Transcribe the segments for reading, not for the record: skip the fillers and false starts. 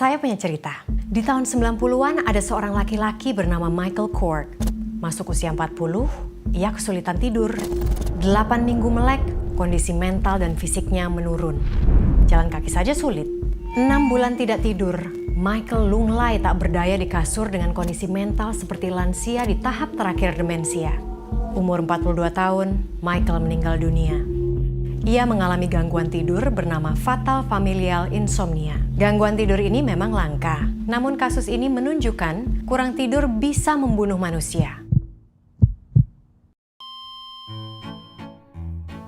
Saya punya cerita. Di tahun 90-an ada seorang laki-laki bernama Michael Kort. Masuk usia 40, ia kesulitan tidur. 8 minggu melek, kondisi mental dan fisiknya menurun. Jalan kaki saja sulit. 6 bulan tidak tidur, Michael lunglai tak berdaya di kasur dengan kondisi mental seperti lansia di tahap terakhir demensia. Umur 42 tahun, Michael meninggal dunia. Ia mengalami gangguan tidur bernama fatal familial insomnia. Gangguan tidur ini memang langka, namun kasus ini menunjukkan kurang tidur bisa membunuh manusia.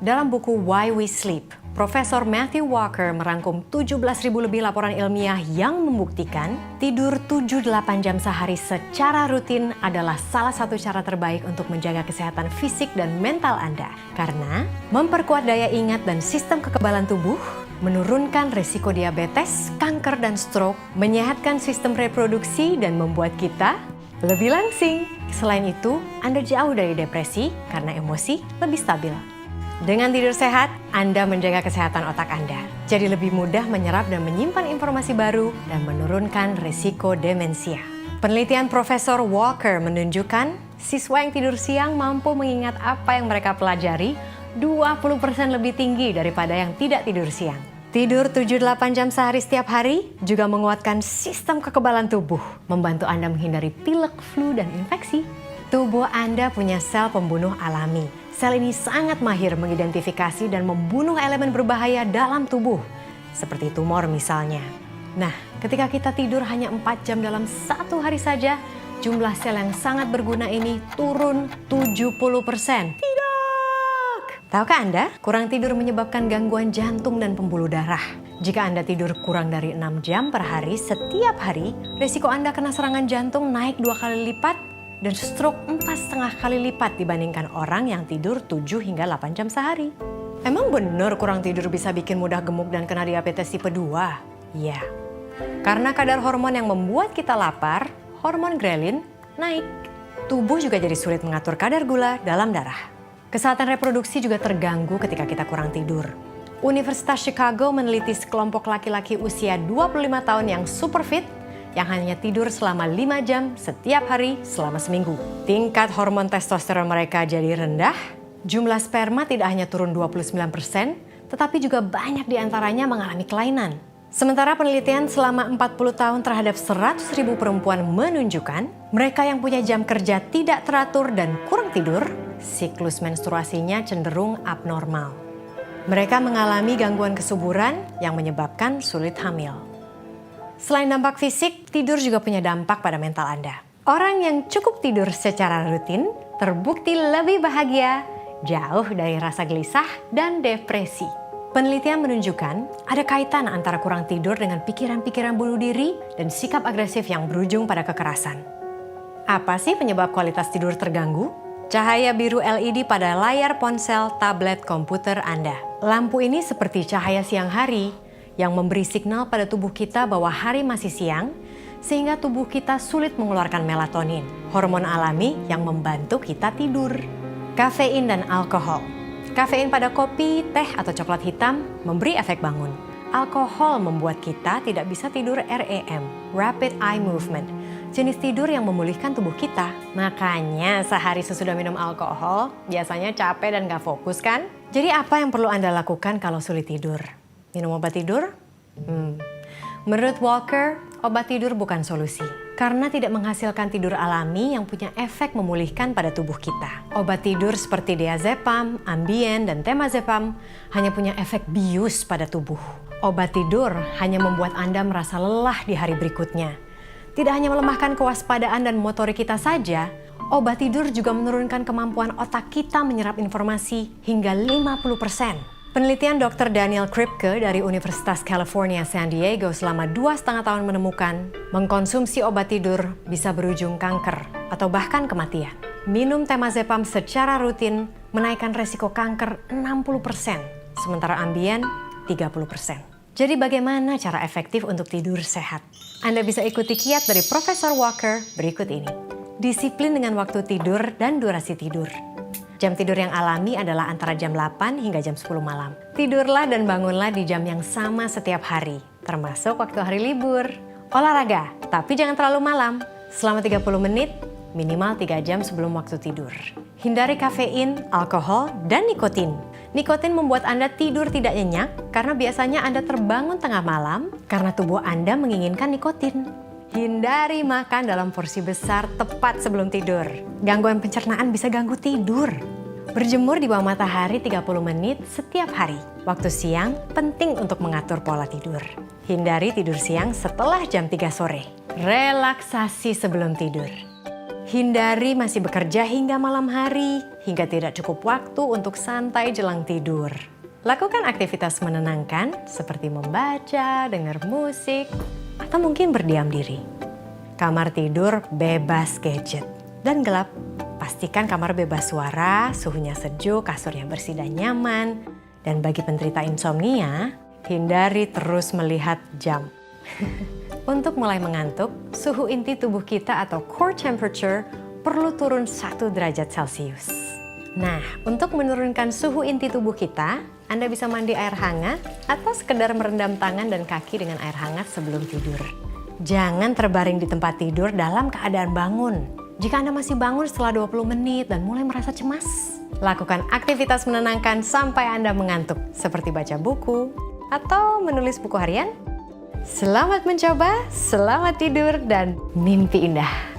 Dalam buku Why We Sleep, Profesor Matthew Walker merangkum 17.000 lebih laporan ilmiah yang membuktikan tidur 7-8 jam sehari secara rutin adalah salah satu cara terbaik untuk menjaga kesehatan fisik dan mental Anda. Karena memperkuat daya ingat dan sistem kekebalan tubuh, menurunkan risiko diabetes, kanker dan stroke, menyehatkan sistem reproduksi dan membuat kita lebih langsing. Selain itu, Anda jauh dari depresi karena emosi lebih stabil. Dengan tidur sehat, Anda menjaga kesehatan otak Anda. Jadi lebih mudah menyerap dan menyimpan informasi baru dan menurunkan risiko demensia. Penelitian Profesor Walker menunjukkan siswa yang tidur siang mampu mengingat apa yang mereka pelajari 20% lebih tinggi daripada yang tidak tidur siang. Tidur 7-8 jam sehari setiap hari juga menguatkan sistem kekebalan tubuh, membantu Anda menghindari pilek, flu, dan infeksi. Tubuh Anda punya sel pembunuh alami. Sel ini sangat mahir mengidentifikasi dan membunuh elemen berbahaya dalam tubuh, seperti tumor misalnya. Nah, ketika kita tidur hanya 4 jam dalam satu hari saja, jumlah sel yang sangat berguna ini turun 70%. Tidak! Tahukah Anda, kurang tidur menyebabkan gangguan jantung dan pembuluh darah. Jika Anda tidur kurang dari 6 jam per hari setiap hari, risiko Anda kena serangan jantung naik 2 kali lipat, dan stroke 4,5 kali lipat dibandingkan orang yang tidur 7 hingga 8 jam sehari. Emang bener kurang tidur bisa bikin mudah gemuk dan kena diabetes tipe 2? Ya, karena kadar hormon yang membuat kita lapar, hormon grelin, naik. Tubuh juga jadi sulit mengatur kadar gula dalam darah. Kesehatan reproduksi juga terganggu ketika kita kurang tidur. Universitas Chicago meneliti sekelompok laki-laki usia 25 tahun yang super fit, yang hanya tidur selama 5 jam setiap hari selama seminggu. Tingkat hormon testosteron mereka jadi rendah, jumlah sperma tidak hanya turun 29%, tetapi juga banyak diantaranya mengalami kelainan. Sementara penelitian selama 40 tahun terhadap 100.000 perempuan menunjukkan, mereka yang punya jam kerja tidak teratur dan kurang tidur, siklus menstruasinya cenderung abnormal. Mereka mengalami gangguan kesuburan yang menyebabkan sulit hamil. Selain dampak fisik, tidur juga punya dampak pada mental Anda. Orang yang cukup tidur secara rutin terbukti lebih bahagia, jauh dari rasa gelisah dan depresi. Penelitian menunjukkan ada kaitan antara kurang tidur dengan pikiran-pikiran bunuh diri dan sikap agresif yang berujung pada kekerasan. Apa sih penyebab kualitas tidur terganggu? Cahaya biru LED pada layar ponsel, tablet, komputer Anda. Lampu ini seperti cahaya siang hari, yang memberi signal pada tubuh kita bahwa hari masih siang, sehingga tubuh kita sulit mengeluarkan melatonin, hormon alami yang membantu kita tidur. Kafein dan alkohol. Kafein pada kopi, teh, atau coklat hitam memberi efek bangun. Alkohol membuat kita tidak bisa tidur REM, Rapid Eye Movement, jenis tidur yang memulihkan tubuh kita. Makanya sehari sesudah minum alkohol, biasanya capek dan gak fokus kan? Jadi apa yang perlu Anda lakukan kalau sulit tidur? Minum obat tidur? Menurut Walker, obat tidur bukan solusi. Karena tidak menghasilkan tidur alami yang punya efek memulihkan pada tubuh kita. Obat tidur seperti diazepam, Ambien, dan temazepam hanya punya efek bius pada tubuh. Obat tidur hanya membuat Anda merasa lelah di hari berikutnya. Tidak hanya melemahkan kewaspadaan dan motorik kita saja, obat tidur juga menurunkan kemampuan otak kita menyerap informasi hingga 50%. Penelitian Dr. Daniel Kripke dari Universitas California, San Diego selama 2,5 tahun menemukan mengkonsumsi obat tidur bisa berujung kanker atau bahkan kematian. Minum temazepam secara rutin menaikkan resiko kanker 60%, sementara Ambien 30%. Jadi bagaimana cara efektif untuk tidur sehat? Anda bisa ikuti kiat dari Profesor Walker berikut ini. Disiplin dengan waktu tidur dan durasi tidur. Jam tidur yang alami adalah antara jam 8 hingga jam 10 malam. Tidurlah dan bangunlah di jam yang sama setiap hari, termasuk waktu hari libur. Olahraga, tapi jangan terlalu malam. Selama 30 menit, minimal 3 jam sebelum waktu tidur. Hindari kafein, alkohol, dan nikotin. Nikotin membuat Anda tidur tidak nyenyak karena biasanya Anda terbangun tengah malam karena tubuh Anda menginginkan nikotin. Hindari makan dalam porsi besar tepat sebelum tidur. Gangguan pencernaan bisa ganggu tidur. Berjemur di bawah matahari 30 menit setiap hari. Waktu siang penting untuk mengatur pola tidur. Hindari tidur siang setelah jam 3 sore. Relaksasi sebelum tidur. Hindari masih bekerja hingga malam hari, hingga tidak cukup waktu untuk santai jelang tidur. Lakukan aktivitas menenangkan seperti membaca, dengar musik, atau mungkin berdiam diri. Kamar tidur bebas gadget dan gelap. Pastikan kamar bebas suara, suhunya sejuk, kasurnya bersih dan nyaman. Dan bagi penderita insomnia, hindari terus melihat jam. Untuk mulai mengantuk, suhu inti tubuh kita atau core temperature perlu turun 1 derajat Celcius. Nah, untuk menurunkan suhu inti tubuh kita, Anda bisa mandi air hangat atau sekedar merendam tangan dan kaki dengan air hangat sebelum tidur. Jangan terbaring di tempat tidur dalam keadaan bangun. Jika Anda masih bangun setelah 20 menit dan mulai merasa cemas, lakukan aktivitas menenangkan sampai Anda mengantuk, seperti baca buku atau menulis buku harian. Selamat mencoba, selamat tidur, dan mimpi indah.